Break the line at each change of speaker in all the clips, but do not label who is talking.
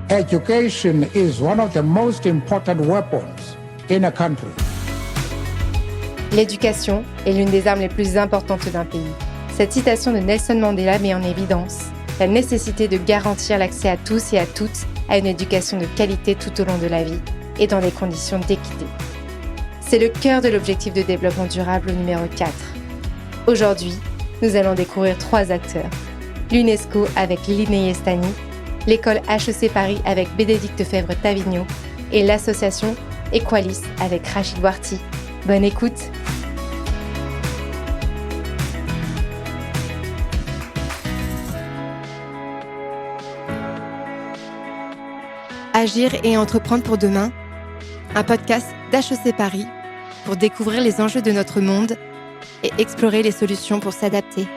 Education is one of the most important weapons in a country.
L'éducation est l'une des armes les plus importantes d'un pays. Cette citation de Nelson Mandela met en évidence la nécessité de garantir l'accès à tous et à toutes à une éducation de qualité tout au long de la vie et dans des conditions d'équité. C'est le cœur de l'objectif de développement durable numéro 4. Aujourd'hui, nous allons découvrir 3 acteurs. L'UNESCO avec Lili Neyestani, l'école HEC Paris avec Bénédicte Fèvre-Tavigno et l'association Equalis avec Rachid Warti. Bonne écoute! Agir et entreprendre pour demain, un podcast d'HEC Paris pour découvrir les enjeux de notre monde et explorer les solutions pour s'adapter.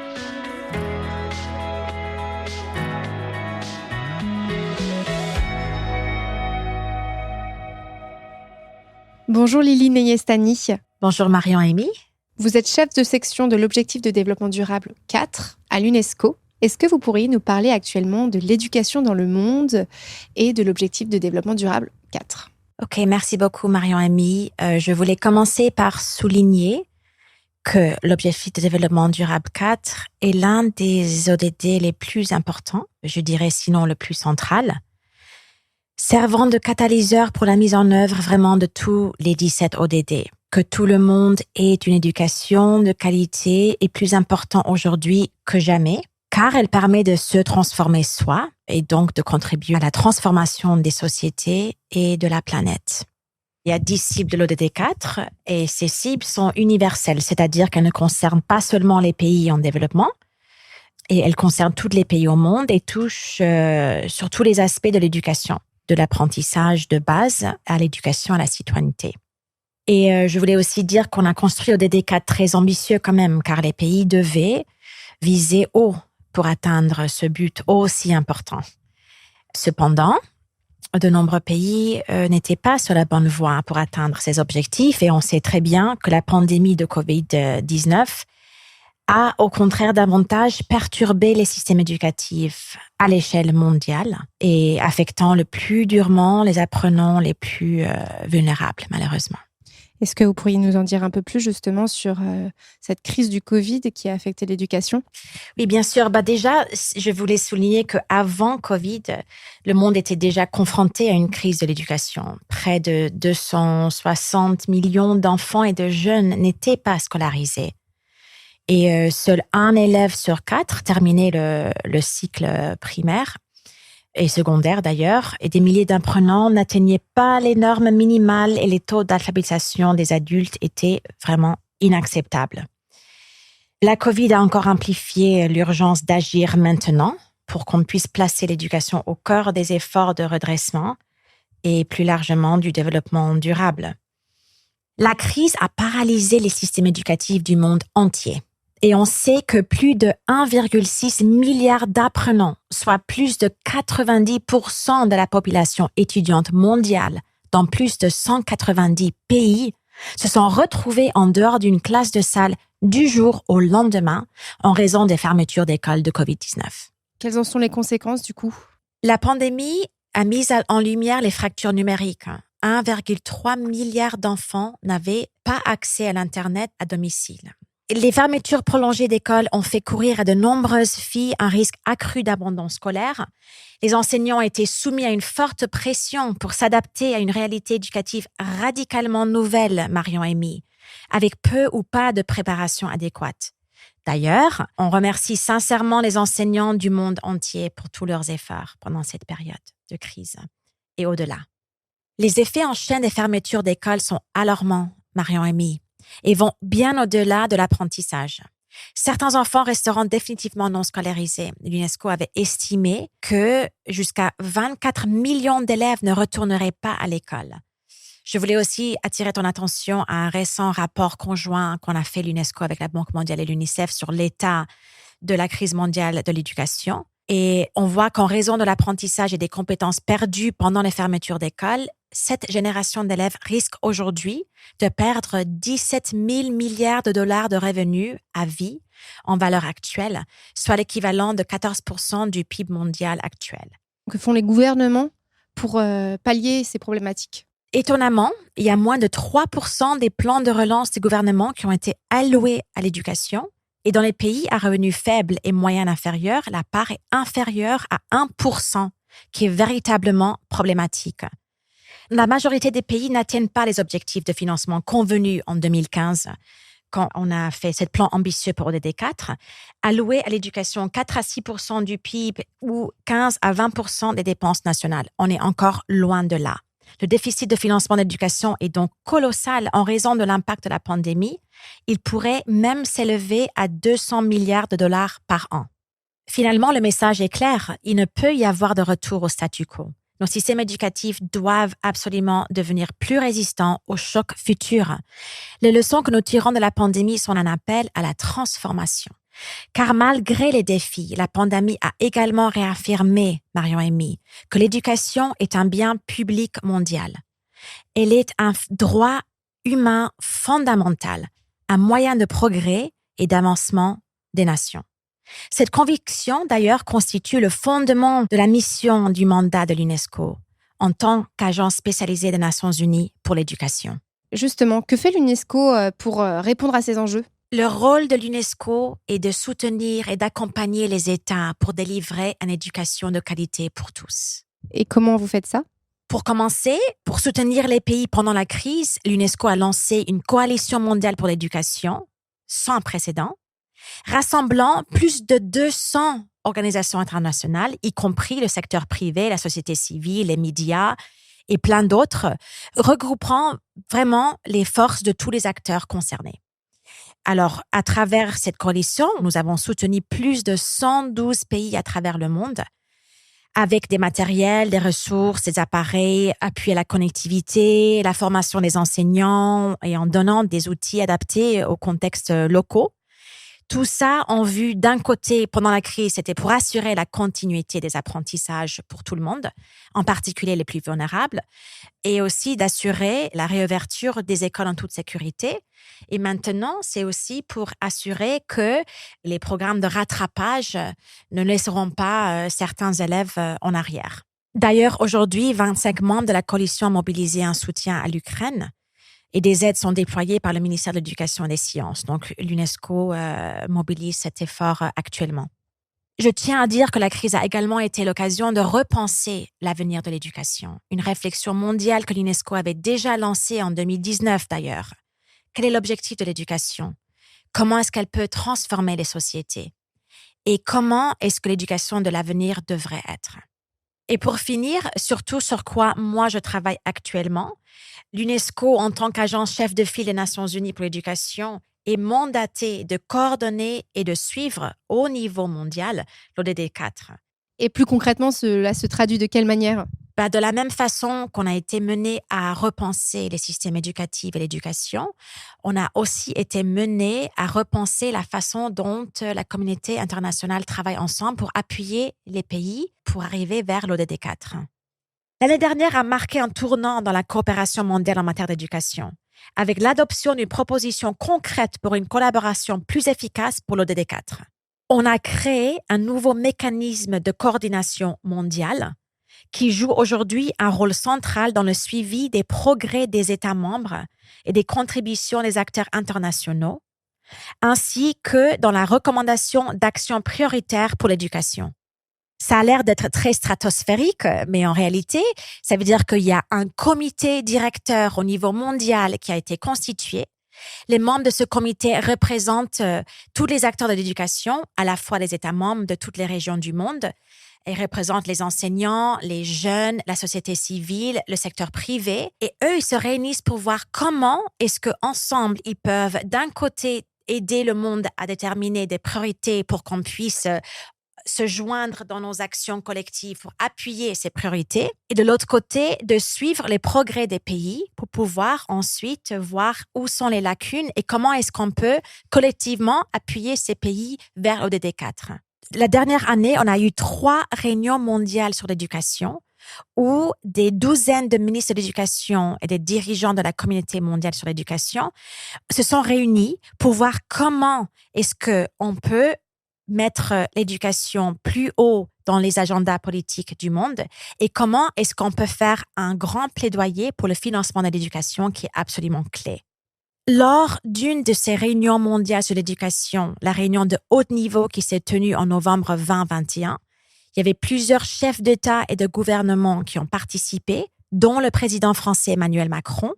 Bonjour Lili Neyestani.
Bonjour Marion-Amy.
Vous êtes chef de section de l'Objectif de développement durable 4 à l'UNESCO. Est-ce que vous pourriez nous parler actuellement de l'éducation dans le monde et de l'Objectif de développement durable 4 ?
Ok, merci beaucoup Marion-Amy. Je voulais commencer par souligner que l'Objectif de développement durable 4 est l'un des ODD les plus importants, je dirais sinon le plus central, servant de catalyseur pour la mise en œuvre vraiment de tous les 17 ODD. Que tout le monde ait une éducation de qualité est plus important aujourd'hui que jamais, car elle permet de se transformer soi et donc de contribuer à la transformation des sociétés et de la planète. Il y a 10 cibles de l'ODD 4 et ces cibles sont universelles, c'est-à-dire qu'elles ne concernent pas seulement les pays en développement, et elles concernent tous les pays au monde et touchent sur tous les aspects de l'éducation, de l'apprentissage de base à l'éducation à la citoyenneté. Et je voulais aussi dire qu'on a construit l'ODD 4 très ambitieux quand même, car les pays devaient viser haut pour atteindre ce but aussi important. Cependant, de nombreux pays n'étaient pas sur la bonne voie pour atteindre ces objectifs et on sait très bien que la pandémie de Covid-19 a au contraire davantage perturbé les systèmes éducatifs à l'échelle mondiale et affectant le plus durement les apprenants les plus vulnérables, malheureusement.
Est-ce que vous pourriez nous en dire un peu plus justement sur cette crise du Covid qui a affecté l'éducation ?
Oui, bien sûr. Déjà, je voulais souligner qu'avant Covid, le monde était déjà confronté à une crise de l'éducation. Près de 260 millions d'enfants et de jeunes n'étaient pas scolarisés. Et seul un élève sur 4 terminait le cycle primaire et secondaire d'ailleurs, et des milliers d'apprenants n'atteignaient pas les normes minimales et les taux d'alphabétisation des adultes étaient vraiment inacceptables. La Covid a encore amplifié l'urgence d'agir maintenant pour qu'on puisse placer l'éducation au cœur des efforts de redressement et plus largement du développement durable. La crise a paralysé les systèmes éducatifs du monde entier. Et on sait que plus de 1,6 milliard d'apprenants, soit plus de 90% de la population étudiante mondiale dans plus de 190 pays, se sont retrouvés en dehors d'une classe de salle du jour au lendemain en raison des fermetures d'écoles de Covid-19.
Quelles en sont les conséquences du coup ?
La pandémie a mis en lumière les fractures numériques. 1,3 milliard d'enfants n'avaient pas accès à l'Internet à domicile. Les fermetures prolongées d'écoles ont fait courir à de nombreuses filles un risque accru d'abandon scolaire. Les enseignants étaient soumis à une forte pression pour s'adapter à une réalité éducative radicalement nouvelle, Marion-Amy, avec peu ou pas de préparation adéquate. D'ailleurs, on remercie sincèrement les enseignants du monde entier pour tous leurs efforts pendant cette période de crise et au-delà. Les effets en chaîne des fermetures d'écoles sont alarmants, Marion-Amy, et vont bien au-delà de l'apprentissage. Certains enfants resteront définitivement non scolarisés. L'UNESCO avait estimé que jusqu'à 24 millions d'élèves ne retourneraient pas à l'école. Je voulais aussi attirer ton attention à un récent rapport conjoint qu'on a fait l'UNESCO avec la Banque mondiale et l'UNICEF sur l'état de la crise mondiale de l'éducation. Et on voit qu'en raison de l'apprentissage et des compétences perdues pendant les fermetures d'écoles, cette génération d'élèves risque aujourd'hui de perdre 17 000 milliards de dollars de revenus à vie en valeur actuelle, soit l'équivalent de 14% du PIB mondial actuel.
Que font les gouvernements pour pallier ces problématiques?
Étonnamment, il y a moins de 3% des plans de relance des gouvernements qui ont été alloués à l'éducation. Et dans les pays à revenus faibles et moyens inférieurs, la part est inférieure à 1%, qui est véritablement problématique. La majorité des pays n'atteignent pas les objectifs de financement convenus en 2015, quand on a fait ce plan ambitieux pour ODD 4, alloué à l'éducation 4 à 6% du PIB ou 15 à 20% des dépenses nationales. On est encore loin de là. Le déficit de financement d'éducation est donc colossal en raison de l'impact de la pandémie. Il pourrait même s'élever à 200 milliards de dollars par an. Finalement, le message est clair. Il ne peut y avoir de retour au statu quo. Nos systèmes éducatifs doivent absolument devenir plus résistants aux chocs futurs. Les leçons que nous tirons de la pandémie sont un appel à la transformation. Car malgré les défis, la pandémie a également réaffirmé, Marion Emy, que l'éducation est un bien public mondial. Elle est un droit humain fondamental, un moyen de progrès et d'avancement des nations. Cette conviction, d'ailleurs, constitue le fondement de la mission du mandat de l'UNESCO en tant qu'agence spécialisée des Nations Unies pour l'éducation.
Justement, que fait l'UNESCO pour répondre à ces enjeux?
Le rôle de l'UNESCO est de soutenir et d'accompagner les États pour délivrer une éducation de qualité pour tous.
Et comment vous faites ça?
Pour commencer, pour soutenir les pays pendant la crise, l'UNESCO a lancé une coalition mondiale pour l'éducation sans précédent, rassemblant plus de 200 organisations internationales, y compris le secteur privé, la société civile, les médias et plein d'autres, regroupant vraiment les forces de tous les acteurs concernés. Alors, à travers cette coalition, nous avons soutenu plus de 112 pays à travers le monde, avec des matériels, des ressources, des appareils, appuyé à la connectivité, la formation des enseignants et en donnant des outils adaptés aux contextes locaux. Tout ça en vue, d'un côté, pendant la crise, c'était pour assurer la continuité des apprentissages pour tout le monde, en particulier les plus vulnérables, et aussi d'assurer la réouverture des écoles en toute sécurité. Et maintenant, c'est aussi pour assurer que les programmes de rattrapage ne laisseront pas certains élèves en arrière. D'ailleurs, aujourd'hui, 25 membres de la coalition ont mobilisé un soutien à l'Ukraine. Et des aides sont déployées par le ministère de l'Éducation et des Sciences. Donc, l'UNESCO mobilise cet effort actuellement. Je tiens à dire que la crise a également été l'occasion de repenser l'avenir de l'éducation. Une réflexion mondiale que l'UNESCO avait déjà lancée en 2019 d'ailleurs. Quel est l'objectif de l'éducation? Comment est-ce qu'elle peut transformer les sociétés? Et comment est-ce que l'éducation de l'avenir devrait être? Et pour finir, surtout sur quoi moi je travaille actuellement, l'UNESCO, en tant qu'agence chef de file des Nations Unies pour l'éducation, est mandatée de coordonner et de suivre au niveau mondial l'ODD 4.
Et plus concrètement, cela se traduit de quelle manière?
De la même façon qu'on a été mené à repenser les systèmes éducatifs et l'éducation, on a aussi été mené à repenser la façon dont la communauté internationale travaille ensemble pour appuyer les pays pour arriver vers l'ODD 4. L'année dernière a marqué un tournant dans la coopération mondiale en matière d'éducation, avec l'adoption d'une proposition concrète pour une collaboration plus efficace pour l'ODD 4. On a créé un nouveau mécanisme de coordination mondiale qui joue aujourd'hui un rôle central dans le suivi des progrès des États membres et des contributions des acteurs internationaux, ainsi que dans la recommandation d'actions prioritaires pour l'éducation. Ça a l'air d'être très stratosphérique, mais en réalité, ça veut dire qu'il y a un comité directeur au niveau mondial qui a été constitué. Les membres de ce comité représentent tous les acteurs de l'éducation, à la fois les États membres de toutes les régions du monde. Ils représentent les enseignants, les jeunes, la société civile, le secteur privé. Et eux, ils se réunissent pour voir comment est-ce qu'ensemble, ils peuvent d'un côté aider le monde à déterminer des priorités pour qu'on puisse se joindre dans nos actions collectives pour appuyer ces priorités et de l'autre côté, de suivre les progrès des pays pour pouvoir ensuite voir où sont les lacunes et comment est-ce qu'on peut collectivement appuyer ces pays vers l'ODD 4. La dernière année, on a eu 3 réunions mondiales sur l'éducation où des douzaines de ministres de l'éducation et des dirigeants de la communauté mondiale sur l'éducation se sont réunis pour voir comment est-ce qu'on peut mettre l'éducation plus haut dans les agendas politiques du monde et comment est-ce qu'on peut faire un grand plaidoyer pour le financement de l'éducation qui est absolument clé. Lors d'une de ces réunions mondiales sur l'éducation, la réunion de haut niveau qui s'est tenue en novembre 2021, il y avait plusieurs chefs d'État et de gouvernement qui ont participé, dont le président français Emmanuel Macron.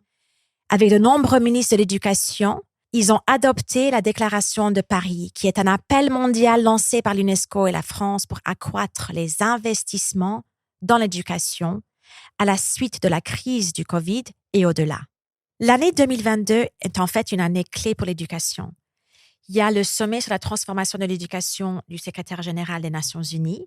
Avec de nombreux ministres de l'éducation, ils ont adopté la Déclaration de Paris, qui est un appel mondial lancé par l'UNESCO et la France pour accroître les investissements dans l'éducation à la suite de la crise du Covid et au-delà. L'année 2022 est en fait une année clé pour l'éducation. Il y a le sommet sur la transformation de l'éducation du secrétaire général des Nations Unies.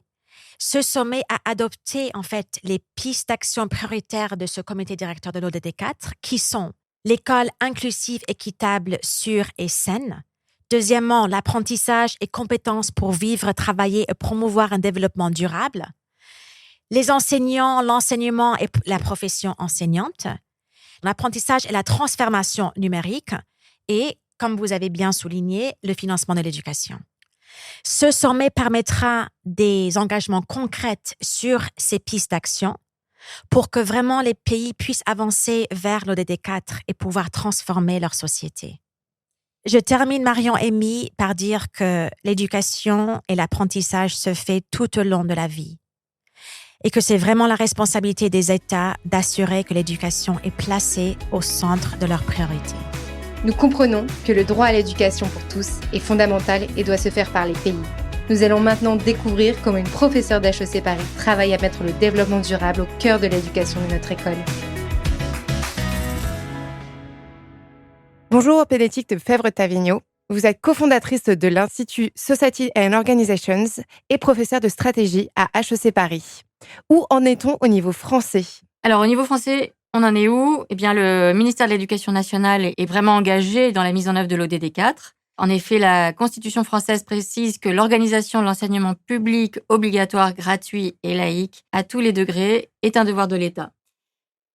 Ce sommet a adopté en fait les pistes d'action prioritaires de ce comité directeur de l'ODD4 qui sont l'école inclusive, équitable, sûre et saine. Deuxièmement, l'apprentissage et compétences pour vivre, travailler et promouvoir un développement durable. Les enseignants, l'enseignement et la profession enseignante. L'apprentissage et la transformation numérique et, comme vous avez bien souligné, le financement de l'éducation. Ce sommet permettra des engagements concrets sur ces pistes d'action pour que vraiment les pays puissent avancer vers l'ODD4 et pouvoir transformer leur société. Je termine, Marion-Amy, par dire que l'éducation et l'apprentissage se fait tout au long de la vie et que c'est vraiment la responsabilité des États d'assurer que l'éducation est placée au centre de leurs priorités.
Nous comprenons que le droit à l'éducation pour tous est fondamental et doit se faire par les pays. Nous allons maintenant découvrir comment une professeure d'HEC Paris travaille à mettre le développement durable au cœur de l'éducation de notre école.
Bonjour, Bénédicte Fèvre-Tavigno. Vous êtes cofondatrice de l'Institut Society and Organizations et professeure de stratégie à HEC Paris. Où en est-on au niveau français ?
Alors, au niveau français, on en est où ? Eh bien, le ministère de l'Éducation nationale est vraiment engagé dans la mise en œuvre de l'ODD4. En effet, la Constitution française précise que l'organisation de l'enseignement public obligatoire, gratuit et laïque à tous les degrés est un devoir de l'État.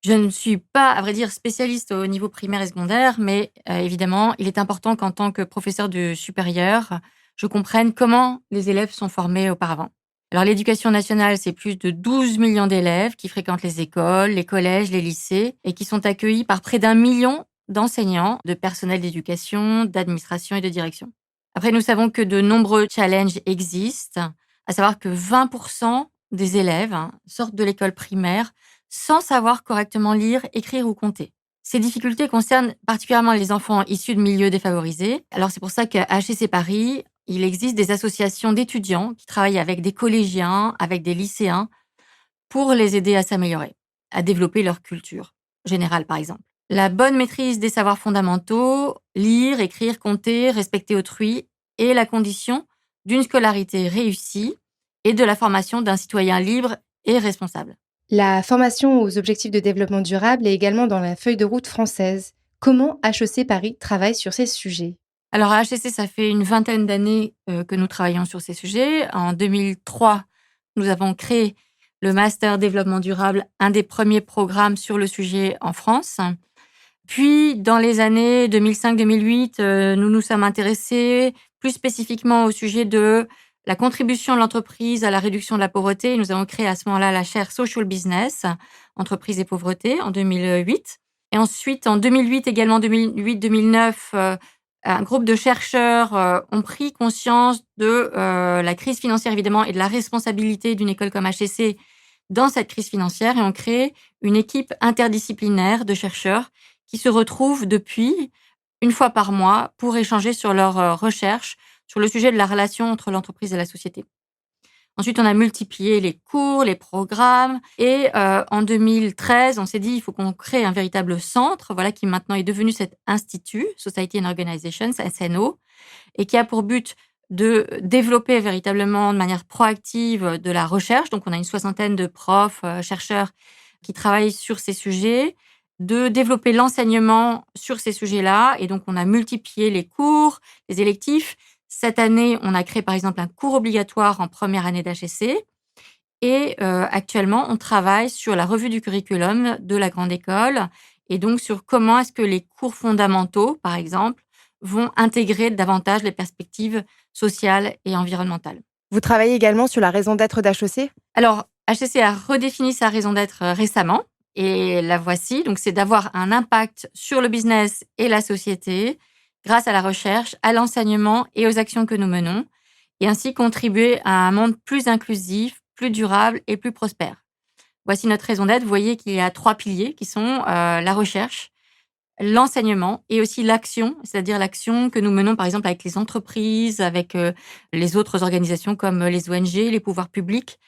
Je ne suis pas, à vrai dire, spécialiste au niveau primaire et secondaire, mais évidemment, il est important qu'en tant que professeur du supérieur, je comprenne comment les élèves sont formés auparavant. Alors, l'éducation nationale, c'est plus de 12 millions d'élèves qui fréquentent les écoles, les collèges, les lycées et qui sont accueillis par près d'1 million d'enseignants, de personnel d'éducation, d'administration et de direction. Après, nous savons que de nombreux challenges existent, à savoir que 20% des élèves sortent de l'école primaire sans savoir correctement lire, écrire ou compter. Ces difficultés concernent particulièrement les enfants issus de milieux défavorisés. Alors, c'est pour ça qu'à HEC Paris, il existe des associations d'étudiants qui travaillent avec des collégiens, avec des lycéens, pour les aider à s'améliorer, à développer leur culture générale, par exemple. La bonne maîtrise des savoirs fondamentaux, lire, écrire, compter, respecter autrui, est la condition d'une scolarité réussie et de la formation d'un citoyen libre et responsable.
La formation aux objectifs de développement durable est également dans la feuille de route française. Comment HEC Paris travaille sur ces sujets ?
Alors à HEC, ça fait une vingtaine d'années que nous travaillons sur ces sujets. En 2003, nous avons créé le Master Développement Durable, un des premiers programmes sur le sujet en France. Puis, dans les années 2005-2008, nous nous sommes intéressés plus spécifiquement au sujet de la contribution de l'entreprise à la réduction de la pauvreté. Nous avons créé à ce moment-là la chaire Social Business, entreprise et pauvreté, en 2008. Et ensuite, en 2008, également 2008-2009, un groupe de chercheurs ont pris conscience de la crise financière, évidemment, et de la responsabilité d'une école comme HEC dans cette crise financière et ont créé une équipe interdisciplinaire de chercheurs qui se retrouvent depuis une fois par mois pour échanger sur leurs recherches sur le sujet de la relation entre l'entreprise et la société. Ensuite, on a multiplié les cours, les programmes et en 2013, on s'est dit il faut qu'on crée un véritable centre, voilà, qui maintenant est devenu cet institut, Society and Organizations, SNO, et qui a pour but de développer véritablement de manière proactive de la recherche. Donc, on a une 60aine de profs, chercheurs qui travaillent sur ces sujets, de développer l'enseignement sur ces sujets-là. Et donc, on a multiplié les cours, les électifs. Cette année, on a créé par exemple un cours obligatoire en première année d'HEC. Et actuellement, on travaille sur la revue du curriculum de la grande école et donc sur comment est-ce que les cours fondamentaux, par exemple, vont intégrer davantage les perspectives sociales et environnementales.
Vous travaillez également sur la raison d'être d'HEC?
Alors, HEC a redéfini sa raison d'être récemment et la voici. Donc, c'est d'avoir un impact sur le business et la société grâce à la recherche, à l'enseignement et aux actions que nous menons et ainsi contribuer à un monde plus inclusif, plus durable et plus prospère. Voici notre raison d'être. Vous voyez qu'il y a 3 piliers qui sont la recherche, l'enseignement et aussi l'action, c'est-à-dire l'action que nous menons par exemple avec les entreprises, avec les autres organisations comme les ONG, les pouvoirs publics,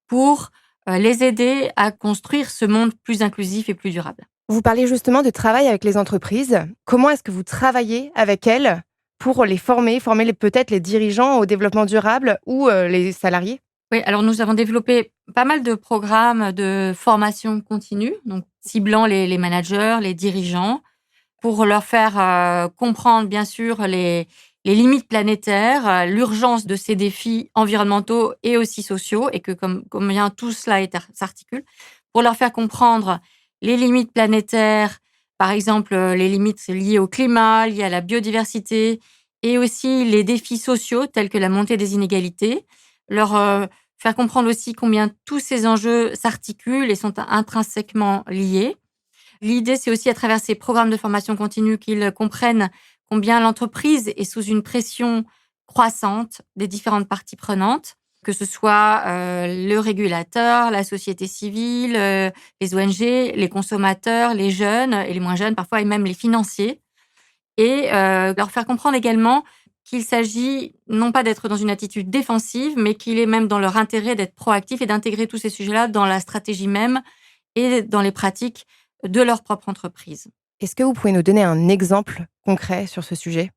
pour les aider à construire ce monde plus inclusif et plus durable.
Vous parliez justement de travail avec les entreprises. Comment est-ce que vous travaillez avec elles pour les former peut-être les dirigeants au développement durable ou les salariés?
Oui, alors nous avons développé pas mal de programmes de formation continue, donc ciblant les managers, les dirigeants, pour leur faire comprendre bien sûr les limites planétaires, l'urgence de ces défis environnementaux et aussi sociaux, et que combien tout cela s'articule, pour leur faire comprendre les limites planétaires, par exemple les limites liées au climat, liées à la biodiversité, et aussi les défis sociaux tels que la montée des inégalités, leur faire comprendre aussi combien tous ces enjeux s'articulent et sont intrinsèquement liés. L'idée, c'est aussi à travers ces programmes de formation continue qu'ils comprennent combien l'entreprise est sous une pression croissante des différentes parties prenantes, que ce soit le régulateur, la société civile, les ONG, les consommateurs, les jeunes et les moins jeunes parfois, et même les financiers. Et leur faire comprendre également qu'il s'agit non pas d'être dans une attitude défensive, mais qu'il est même dans leur intérêt d'être proactif et d'intégrer tous ces sujets-là dans la stratégie même et dans les pratiques de leur propre entreprise.
Est-ce que vous pouvez nous donner un exemple concret sur ce sujet?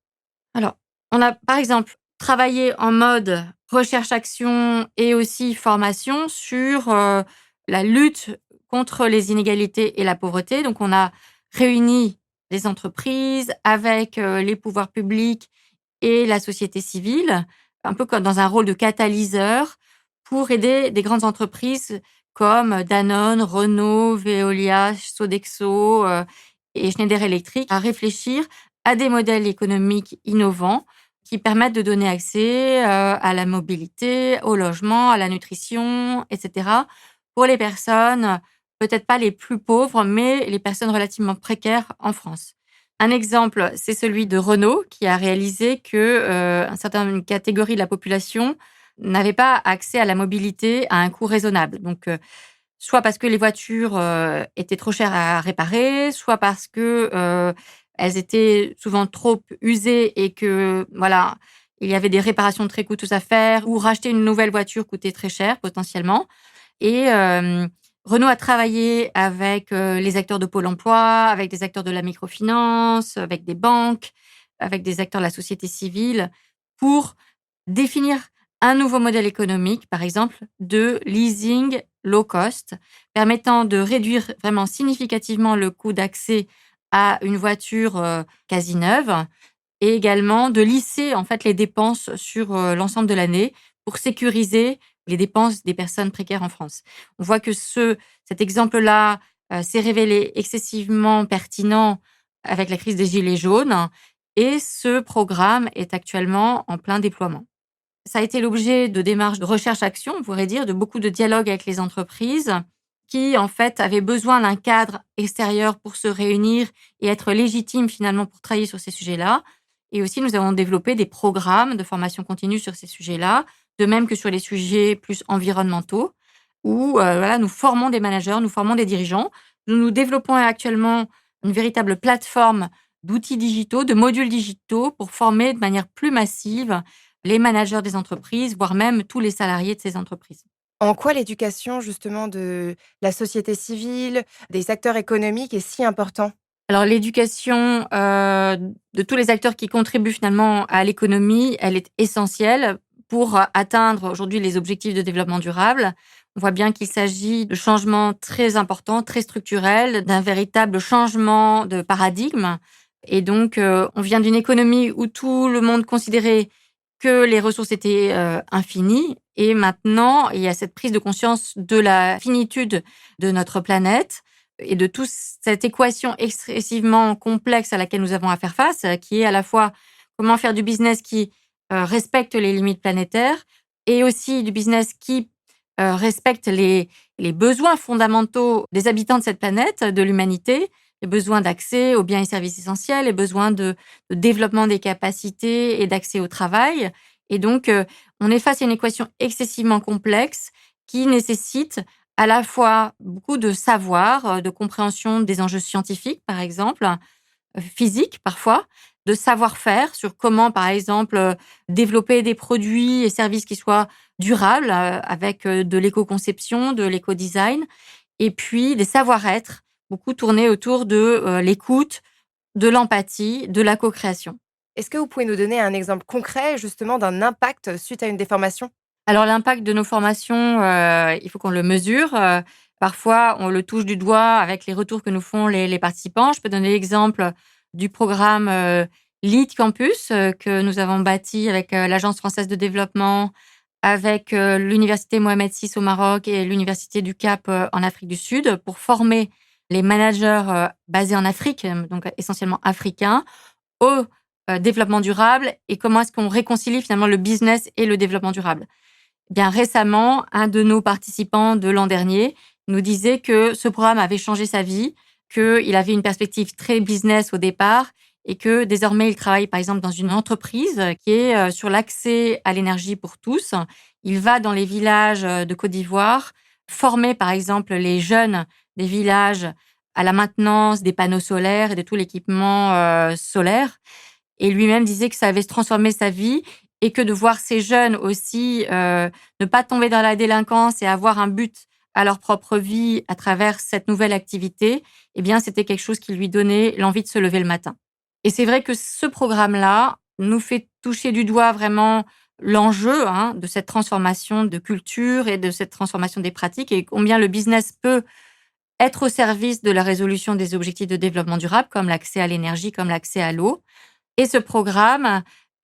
Alors, on a par exemple travaillé en mode recherche-action et aussi formation sur la lutte contre les inégalités et la pauvreté. Donc, on a réuni les entreprises avec les pouvoirs publics et la société civile, un peu comme dans un rôle de catalyseur pour aider des grandes entreprises comme Danone, Renault, Veolia, Sodexo et Schneider Electric à réfléchir à des modèles économiques innovants qui permettent de donner accès à la mobilité, au logement, à la nutrition, etc. pour les personnes, peut-être pas les plus pauvres, mais les personnes relativement précaires en France. Un exemple, c'est celui de Renault, qui a réalisé que une certaine catégorie de la population n'avait pas accès à la mobilité à un coût raisonnable. Donc, soit parce que les voitures étaient trop chères à réparer, soit parce que elles étaient souvent trop usées et que voilà, il y avait des réparations très coûteuses à faire, ou racheter une nouvelle voiture coûtait très cher potentiellement. Et Renault a travaillé avec les acteurs de Pôle emploi, avec des acteurs de la microfinance, avec des banques, avec des acteurs de la société civile pour définir un nouveau modèle économique, par exemple, de leasing low cost, permettant de réduire vraiment significativement le coût d'accès à une voiture quasi neuve et également de lisser en fait les dépenses sur l'ensemble de l'année pour sécuriser les dépenses des personnes précaires en France. On voit que cet exemple-là s'est révélé excessivement pertinent avec la crise des Gilets jaunes et ce programme est actuellement en plein déploiement. Ça a été l'objet de démarches de recherche-action, on pourrait dire, de beaucoup de dialogues avec les entreprises qui, en fait, avaient besoin d'un cadre extérieur pour se réunir et être légitimes, finalement, pour travailler sur ces sujets-là. Et aussi, nous avons développé des programmes de formation continue sur ces sujets-là, de même que sur les sujets plus environnementaux, où nous formons des managers, nous formons des dirigeants. Nous développons actuellement une véritable plateforme d'outils digitaux, de modules digitaux pour former de manière plus massive les managers des entreprises, voire même tous les salariés de ces entreprises.
En quoi l'éducation justement de la société civile, des acteurs économiques est si important?
Alors l'éducation de tous les acteurs qui contribuent finalement à l'économie, elle est essentielle pour atteindre aujourd'hui les objectifs de développement durable. On voit bien qu'il s'agit de changements très importants, très structurels, d'un véritable changement de paradigme. Et donc, on vient d'une économie où tout le monde considérait que les ressources étaient infinies. Et maintenant, il y a cette prise de conscience de la finitude de notre planète et de toute cette équation excessivement complexe à laquelle nous avons à faire face, qui est à la fois comment faire du business qui respecte les limites planétaires, et aussi du business qui respecte les besoins fondamentaux des habitants de cette planète, de l'humanité, les besoins d'accès aux biens et services essentiels, les besoins de développement des capacités et d'accès au travail. Et donc, on est face à une équation excessivement complexe qui nécessite à la fois beaucoup de savoir, de compréhension des enjeux scientifiques, par exemple, physiques parfois, de savoir-faire sur comment, par exemple, développer des produits et services qui soient durables avec de l'éco-conception, de l'éco-design, et puis des savoir-être, beaucoup tournés autour de l'écoute, de l'empathie, de la co-création.
Est-ce que vous pouvez nous donner un exemple concret justement d'un impact suite à une des formations ?
Alors l'impact de nos formations, il faut qu'on le mesure. Parfois, on le touche du doigt avec les retours que nous font les participants. Je peux donner l'exemple du programme Lead Campus que nous avons bâti avec l'Agence française de développement, avec l'Université Mohamed VI au Maroc et l'Université du Cap en Afrique du Sud pour former les managers basés en Afrique, donc essentiellement africains, au développement durable et comment est-ce qu'on réconcilie finalement le business et le développement durable. Bien récemment, un de nos participants de l'an dernier nous disait que ce programme avait changé sa vie, qu'il avait une perspective très business au départ et que désormais il travaille par exemple dans une entreprise qui est sur l'accès à l'énergie pour tous. Il va dans les villages de Côte d'Ivoire former par exemple les jeunes des villages à la maintenance des panneaux solaires et de tout l'équipement solaire. Et lui-même disait que ça avait transformé sa vie et que de voir ces jeunes aussi ne pas tomber dans la délinquance et avoir un but à leur propre vie à travers cette nouvelle activité, eh bien, c'était quelque chose qui lui donnait l'envie de se lever le matin. Et c'est vrai que ce programme-là nous fait toucher du doigt vraiment l'enjeu de cette transformation de culture et de cette transformation des pratiques et combien le business peut être au service de la résolution des objectifs de développement durable, comme l'accès à l'énergie, comme l'accès à l'eau. Et ce programme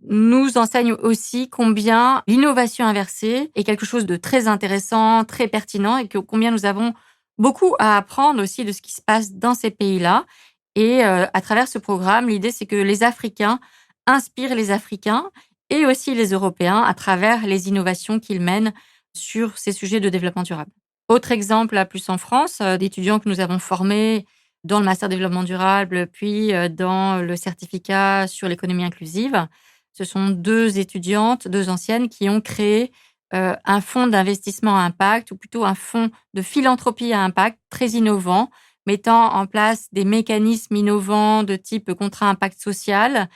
nous enseigne aussi combien l'innovation inversée est quelque chose de très intéressant, très pertinent et combien nous avons beaucoup à apprendre aussi de ce qui se passe dans ces pays-là. Et à travers ce programme, l'idée, c'est que les Africains inspirent les Africains et aussi les Européens à travers les innovations qu'ils mènent sur ces sujets de développement durable. Autre exemple, là, plus en France, d'étudiants que nous avons formés dans le master développement durable, puis dans le certificat sur l'économie inclusive. Ce sont 2 étudiantes, 2 anciennes, qui ont créé un fonds d'investissement à impact, ou plutôt un fonds de philanthropie à impact très innovant, mettant en place des mécanismes innovants de type contrat impact social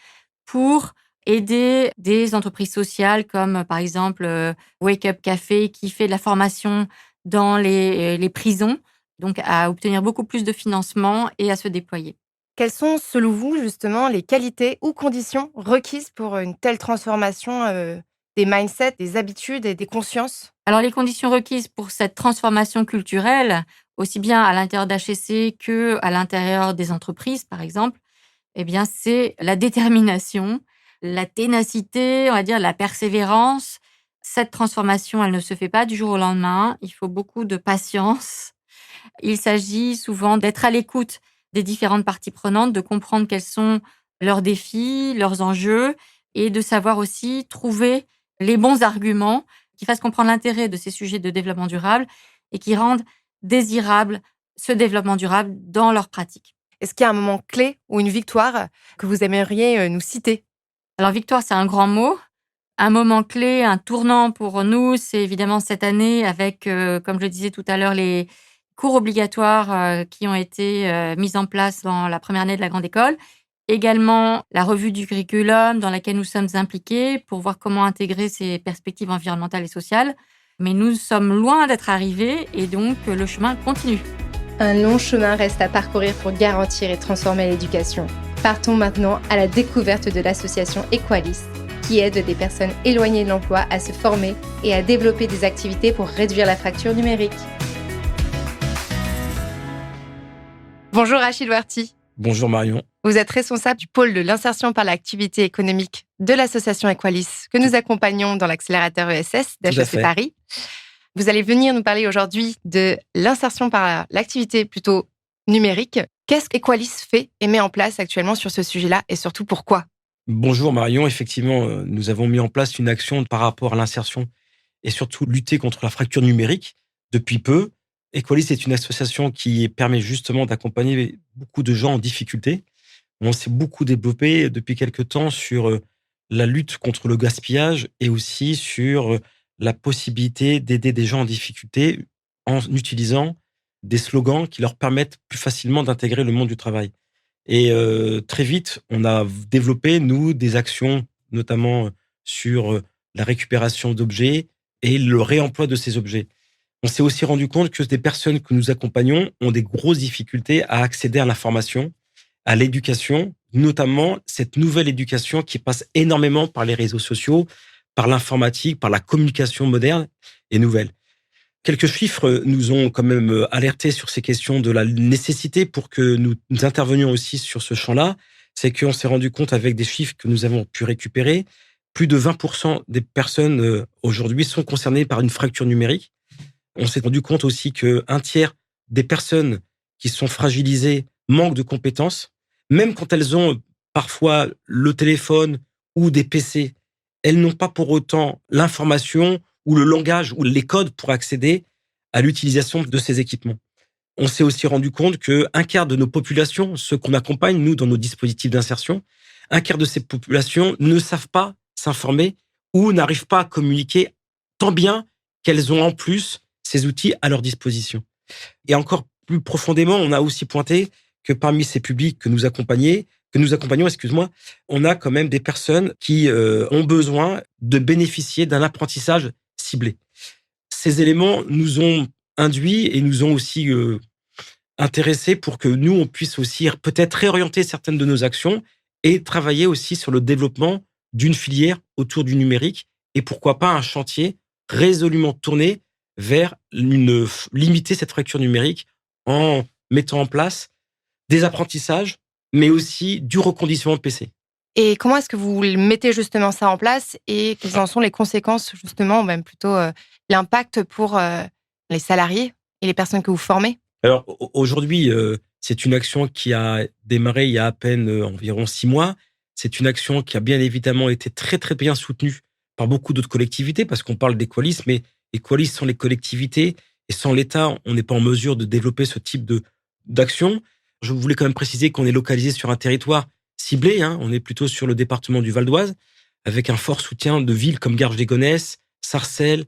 pour aider des entreprises sociales comme par exemple Wake Up Café qui fait de la formation dans les prisons, donc à obtenir beaucoup plus de financement et à se déployer.
Quelles sont, selon vous, justement, les qualités ou conditions requises pour une telle transformation des mindsets, des habitudes et des consciences ?
Alors, les conditions requises pour cette transformation culturelle, aussi bien à l'intérieur d'HEC qu'à l'intérieur des entreprises, par exemple, eh bien, c'est la détermination, la ténacité, on va dire la persévérance. Cette transformation, elle ne se fait pas du jour au lendemain. Il faut beaucoup de patience. Il s'agit souvent d'être à l'écoute des différentes parties prenantes, de comprendre quels sont leurs défis, leurs enjeux, et de savoir aussi trouver les bons arguments qui fassent comprendre l'intérêt de ces sujets de développement durable et qui rendent désirable ce développement durable dans leur pratique.
Est-ce qu'il y a un moment clé ou une victoire que vous aimeriez nous citer ?
Alors, victoire, c'est un grand mot. Un moment clé, un tournant pour nous, c'est évidemment cette année avec, comme je le disais tout à l'heure, les cours obligatoires qui ont été mis en place dans la première année de la grande école. Également, la revue du curriculum dans laquelle nous sommes impliqués pour voir comment intégrer ces perspectives environnementales et sociales. Mais nous sommes loin d'être arrivés et donc le chemin continue.
Un long chemin reste à parcourir pour garantir et transformer l'éducation. Partons maintenant à la découverte de l'association Equalis, qui aide des personnes éloignées de l'emploi à se former et à développer des activités pour réduire la fracture numérique. Bonjour Rachid Ouarti.
Bonjour Marion.
Vous êtes responsable du pôle de l'insertion par l'activité économique de l'association Equalis, que nous accompagnons dans l'accélérateur ESS d'HEC Paris. Vous allez venir nous parler aujourd'hui de l'insertion par l'activité plutôt numérique. Qu'est-ce qu'Equalis fait et met en place actuellement sur ce sujet-là et surtout pourquoi ?
Bonjour Marion. Effectivement, nous avons mis en place une action par rapport à l'insertion et surtout lutter contre la fracture numérique depuis peu. Equalis est une association qui permet justement d'accompagner beaucoup de gens en difficulté. On s'est beaucoup développé depuis quelque temps sur la lutte contre le gaspillage et aussi sur la possibilité d'aider des gens en difficulté en utilisant des slogans qui leur permettent plus facilement d'intégrer le monde du travail. Et très vite, on a développé, nous, des actions, notamment sur la récupération d'objets et le réemploi de ces objets. On s'est aussi rendu compte que des personnes que nous accompagnons ont des grosses difficultés à accéder à l'information, à l'éducation, notamment cette nouvelle éducation qui passe énormément par les réseaux sociaux, par l'informatique, par la communication moderne et nouvelle. Quelques chiffres nous ont quand même alertés sur ces questions de la nécessité pour que nous intervenions aussi sur ce champ-là. C'est qu'on s'est rendu compte avec des chiffres que nous avons pu récupérer, plus de 20% des personnes aujourd'hui sont concernées par une fracture numérique. On s'est rendu compte aussi qu'un tiers des personnes qui sont fragilisées manquent de compétences. Même quand elles ont parfois le téléphone ou des PC, elles n'ont pas pour autant l'information ou le langage ou les codes pour accéder à l'utilisation de ces équipements. On s'est aussi rendu compte qu'un quart de nos populations, ceux qu'on accompagne, nous, dans nos dispositifs d'insertion, un quart de ces populations ne savent pas s'informer ou n'arrivent pas à communiquer tant bien qu'elles ont en plus ces outils à leur disposition. Et encore plus profondément, on a aussi pointé que parmi ces publics que nous accompagnons, on a quand même des personnes qui ont besoin de bénéficier d'un apprentissage ciblé. Ces éléments nous ont induits et nous ont aussi intéressés pour que nous, on puisse aussi peut-être réorienter certaines de nos actions et travailler aussi sur le développement d'une filière autour du numérique et pourquoi pas un chantier résolument tourné vers limiter cette fracture numérique en mettant en place des apprentissages, mais aussi du reconditionnement de PC.
Et comment est-ce que vous mettez justement ça en place et quelles en sont les conséquences justement, ou même plutôt l'impact pour les salariés et les personnes que vous formez?
Alors aujourd'hui, c'est une action qui a démarré il y a à peine environ 6 mois. C'est une action qui a bien évidemment été très très bien soutenue par beaucoup d'autres collectivités parce qu'on parle d'Equalis, mais Equalis sans les collectivités et sans l'État, on n'est pas en mesure de développer ce type d'action. Je voulais quand même préciser qu'on est localisé sur un territoire ciblé. On est plutôt sur le département du Val d'Oise, avec un fort soutien de villes comme Garges-lès-Gonesse, Sarcelles,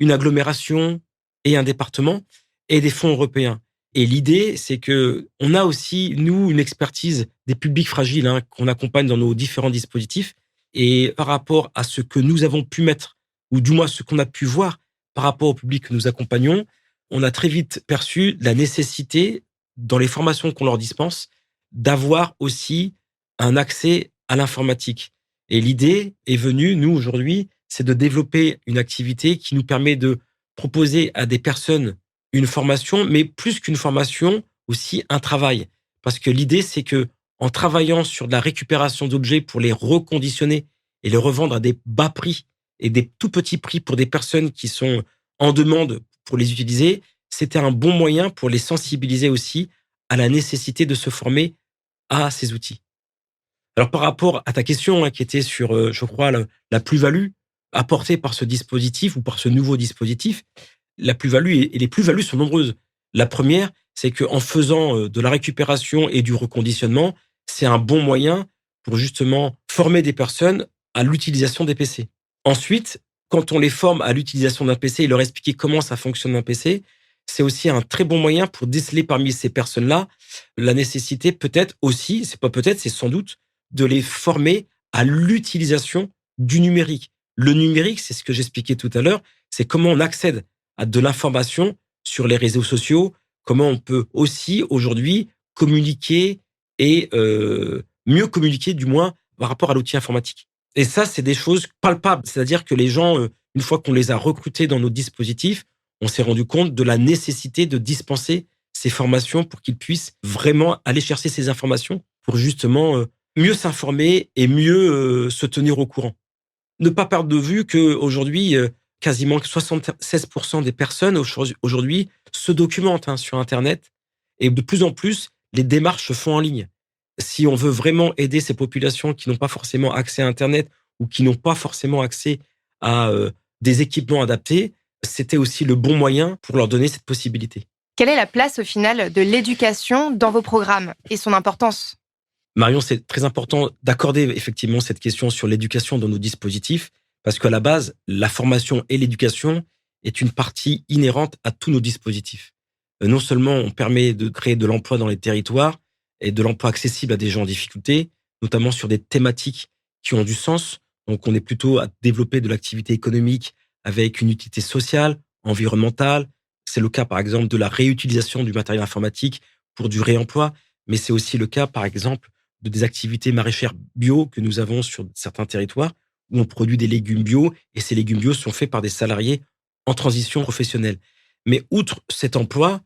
une agglomération et un département, et des fonds européens. Et l'idée, c'est que on a aussi, nous, une expertise des publics fragiles qu'on accompagne dans nos différents dispositifs. Et par rapport à ce que nous avons pu mettre, ou du moins ce qu'on a pu voir par rapport au public que nous accompagnons, on a très vite perçu la nécessité, dans les formations qu'on leur dispense, d'avoir aussi un accès à l'informatique. Et l'idée est venue, nous, aujourd'hui, c'est de développer une activité qui nous permet de proposer à des personnes une formation, mais plus qu'une formation, aussi un travail. Parce que l'idée, c'est que en travaillant sur de la récupération d'objets pour les reconditionner et les revendre à des bas prix et des tout petits prix pour des personnes qui sont en demande pour les utiliser, c'était un bon moyen pour les sensibiliser aussi à la nécessité de se former à ces outils. Alors, par rapport à ta question, qui était sur, je crois, la plus-value apportée par ce dispositif ou par ce nouveau dispositif, la plus-value et les plus-values sont nombreuses. La première, c'est qu'en faisant de la récupération et du reconditionnement, c'est un bon moyen pour justement former des personnes à l'utilisation des PC. Ensuite, quand on les forme à l'utilisation d'un PC et leur expliquer comment ça fonctionne un PC, c'est aussi un très bon moyen pour déceler parmi ces personnes-là la nécessité peut-être aussi, c'est pas peut-être, c'est sans doute, de les former à l'utilisation du numérique. Le numérique, c'est ce que j'expliquais tout à l'heure, c'est comment on accède à de l'information sur les réseaux sociaux, comment on peut aussi aujourd'hui communiquer et mieux communiquer du moins par rapport à l'outil informatique. Et ça, c'est des choses palpables, c'est-à-dire que les gens, une fois qu'on les a recrutés dans nos dispositifs, on s'est rendu compte de la nécessité de dispenser ces formations pour qu'ils puissent vraiment aller chercher ces informations pour justement mieux s'informer et mieux se tenir au courant. Ne pas perdre de vue qu'aujourd'hui, quasiment 76% des personnes aujourd'hui se documentent sur Internet et de plus en plus, les démarches se font en ligne. Si on veut vraiment aider ces populations qui n'ont pas forcément accès à Internet ou qui n'ont pas forcément accès à des équipements adaptés, c'était aussi le bon moyen pour leur donner cette possibilité.
Quelle est la place au final de l'éducation dans vos programmes et son importance ?
Marion, c'est très important d'accorder effectivement cette question sur l'éducation dans nos dispositifs, parce qu'à la base, la formation et l'éducation est une partie inhérente à tous nos dispositifs. Non seulement on permet de créer de l'emploi dans les territoires et de l'emploi accessible à des gens en difficulté, notamment sur des thématiques qui ont du sens. Donc on est plutôt à développer de l'activité économique avec une utilité sociale, environnementale. C'est le cas par exemple de la réutilisation du matériel informatique pour du réemploi, mais c'est aussi le cas par exemple de des activités maraîchères bio que nous avons sur certains territoires où on produit des légumes bio et ces légumes bio sont faits par des salariés en transition professionnelle. Mais outre cet emploi,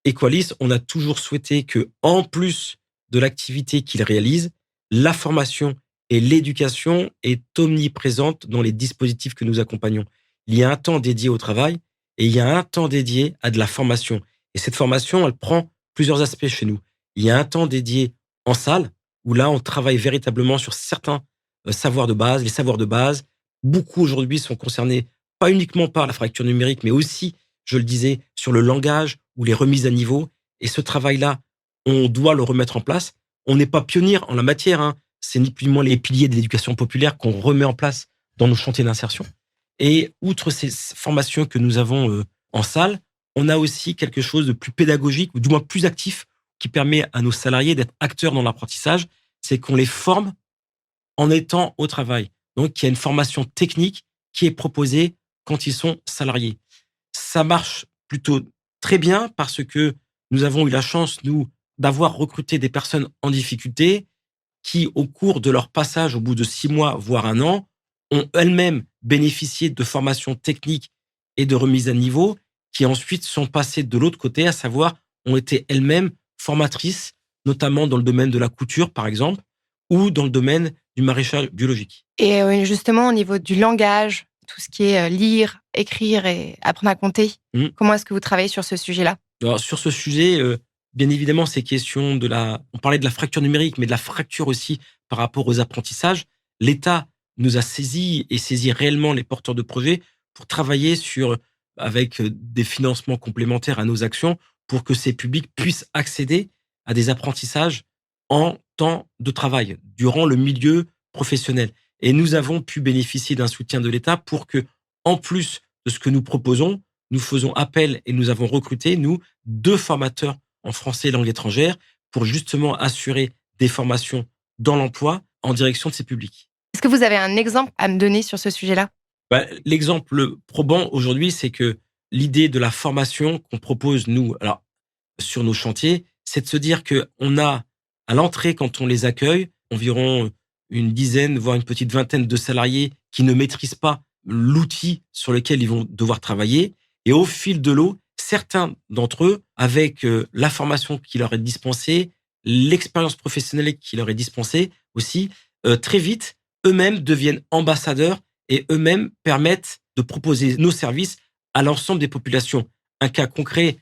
Equalis, on a toujours souhaité que, en plus de l'activité qu'il réalise, la formation et l'éducation est omniprésente dans les dispositifs que nous accompagnons. Il y a un temps dédié au travail et il y a un temps dédié à de la formation. Et cette formation, elle prend plusieurs aspects chez nous. Il y a un temps dédié en salle, où là, on travaille véritablement sur certains savoirs de base. Les savoirs de base, beaucoup aujourd'hui sont concernés pas uniquement par la fracture numérique, mais aussi, je le disais, sur le langage ou les remises à niveau. Et ce travail-là, on doit le remettre en place. On n'est pas pionnier en la matière, hein. C'est ni plus ni moins les piliers de l'éducation populaire qu'on remet en place dans nos chantiers d'insertion. Et outre ces formations que nous avons en salle, on a aussi quelque chose de plus pédagogique, ou du moins plus actif, qui permet à nos salariés d'être acteurs dans l'apprentissage, c'est qu'on les forme en étant au travail. Donc, il y a une formation technique qui est proposée quand ils sont salariés. Ça marche plutôt très bien parce que nous avons eu la chance, nous, d'avoir recruté des personnes en difficulté qui, au cours de leur passage, au bout de 6 mois, voire 1 an, ont elles-mêmes bénéficié de formations techniques et de remise à niveau qui ensuite sont passées de l'autre côté, à savoir, ont été elles-mêmes formatrices, notamment dans le domaine de la couture, par exemple, ou dans le domaine du maraîchage biologique.
Et justement, au niveau du langage, tout ce qui est lire, écrire et apprendre à compter, comment est-ce que vous travaillez sur ce sujet-là ?
Alors, sur ce sujet, bien évidemment, ces questions on parlait de la fracture numérique, mais de la fracture aussi par rapport aux apprentissages. L'État nous a saisi et saisi réellement les porteurs de projets pour travailler avec des financements complémentaires à nos actions pour que ces publics puissent accéder à des apprentissages en temps de travail, durant le milieu professionnel. Et nous avons pu bénéficier d'un soutien de l'État pour que, en plus de ce que nous proposons, nous faisons appel et nous avons recruté, nous, 2 formateurs en français et langue étrangère pour justement assurer des formations dans l'emploi en direction de ces publics.
Est-ce que vous avez un exemple à me donner sur ce sujet-là ?
L'exemple probant aujourd'hui, c'est que l'idée de la formation qu'on propose, nous, alors, sur nos chantiers, c'est de se dire qu'on a, à l'entrée, quand on les accueille, environ une dizaine, voire une petite vingtaine de salariés qui ne maîtrisent pas l'outil sur lequel ils vont devoir travailler. Et au fil de l'eau, certains d'entre eux, avec la formation qui leur est dispensée, l'expérience professionnelle qui leur est dispensée aussi, très vite, eux-mêmes deviennent ambassadeurs et eux-mêmes permettent de proposer nos services à l'ensemble des populations. Un cas concret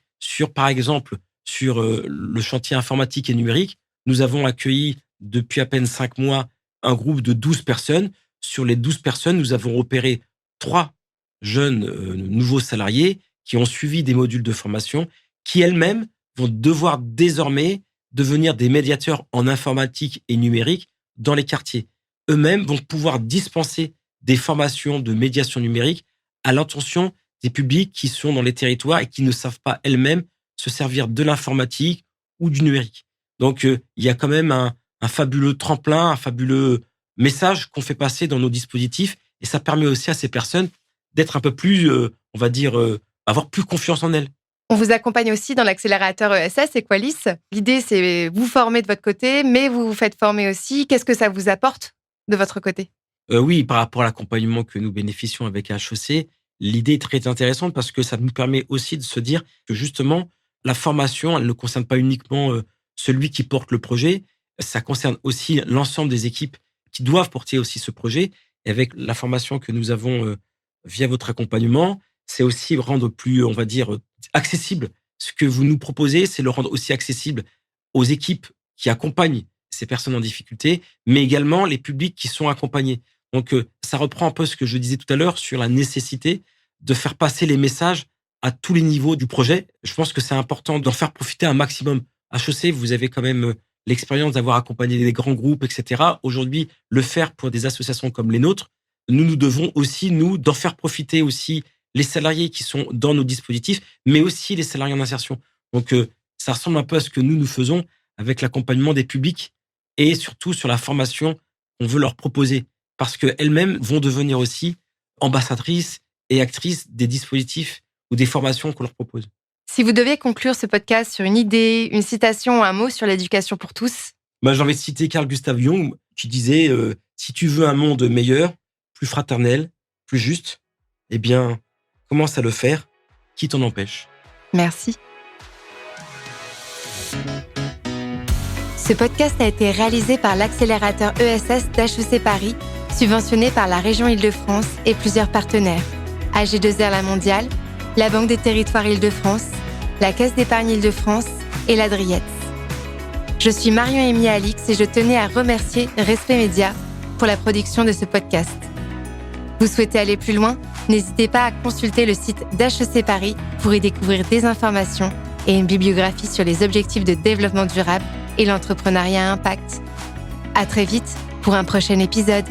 par exemple, sur le chantier informatique et numérique, nous avons accueilli depuis à peine 5 mois un groupe de 12 personnes. Sur les 12 personnes, nous avons repéré 3 jeunes nouveaux salariés qui ont suivi des modules de formation, qui elles-mêmes vont devoir désormais devenir des médiateurs en informatique et numérique dans les quartiers. Eux-mêmes vont pouvoir dispenser des formations de médiation numérique à l'intention des publics qui sont dans les territoires et qui ne savent pas elles-mêmes se servir de l'informatique ou du numérique. Donc, il y a quand même un fabuleux tremplin, un fabuleux message qu'on fait passer dans nos dispositifs et ça permet aussi à ces personnes d'être un peu plus, on va dire, avoir plus confiance en elles.
On vous accompagne aussi dans l'accélérateur ESS Equalis. L'idée, c'est vous former de votre côté, mais vous vous faites former aussi. Qu'est-ce que ça vous apporte de votre côté ?
Oui, par rapport à l'accompagnement que nous bénéficions avec HEC, l'idée est très intéressante parce que ça nous permet aussi de se dire que justement, la formation, elle ne concerne pas uniquement celui qui porte le projet, ça concerne aussi l'ensemble des équipes qui doivent porter aussi ce projet. Et avec la formation que nous avons via votre accompagnement, c'est aussi rendre plus, on va dire, accessible. Ce que vous nous proposez, c'est le rendre aussi accessible aux équipes qui accompagnent ces personnes en difficulté, mais également les publics qui sont accompagnés. Donc, ça reprend un peu ce que je disais tout à l'heure sur la nécessité de faire passer les messages à tous les niveaux du projet. Je pense que c'est important d'en faire profiter un maximum. HEC, vous avez quand même l'expérience d'avoir accompagné des grands groupes, etc. Aujourd'hui, le faire pour des associations comme les nôtres, nous devons aussi, d'en faire profiter aussi les salariés qui sont dans nos dispositifs, mais aussi les salariés en insertion. Donc, ça ressemble un peu à ce que nous faisons avec l'accompagnement des publics et surtout sur la formation qu'on veut leur proposer. Parce qu'elles-mêmes vont devenir aussi ambassadrices et actrices des dispositifs ou des formations qu'on leur propose.
Si vous deviez conclure ce podcast sur une idée, une citation ou un mot sur l'éducation pour tous?
J'ai envie de citer Carl Gustav Jung qui disait « Si tu veux un monde meilleur, plus fraternel, plus juste, eh bien, commence à le faire, qui t'en empêche ?»
Merci. Ce podcast a été réalisé par l'accélérateur ESS d'HEC Paris, subventionné par la région Île-de-France et plusieurs partenaires. AG2R La Mondiale, la Banque des Territoires Île-de-France, la Caisse d'épargne Île-de-France et la Driettes. Je suis Marion-Émie Alix et je tenais à remercier Respect Média pour la production de ce podcast. Vous souhaitez aller plus loin? N'hésitez pas à consulter le site d'HEC Paris pour y découvrir des informations et une bibliographie sur les objectifs de développement durable et l'entrepreneuriat à impact. À très vite pour un prochain épisode.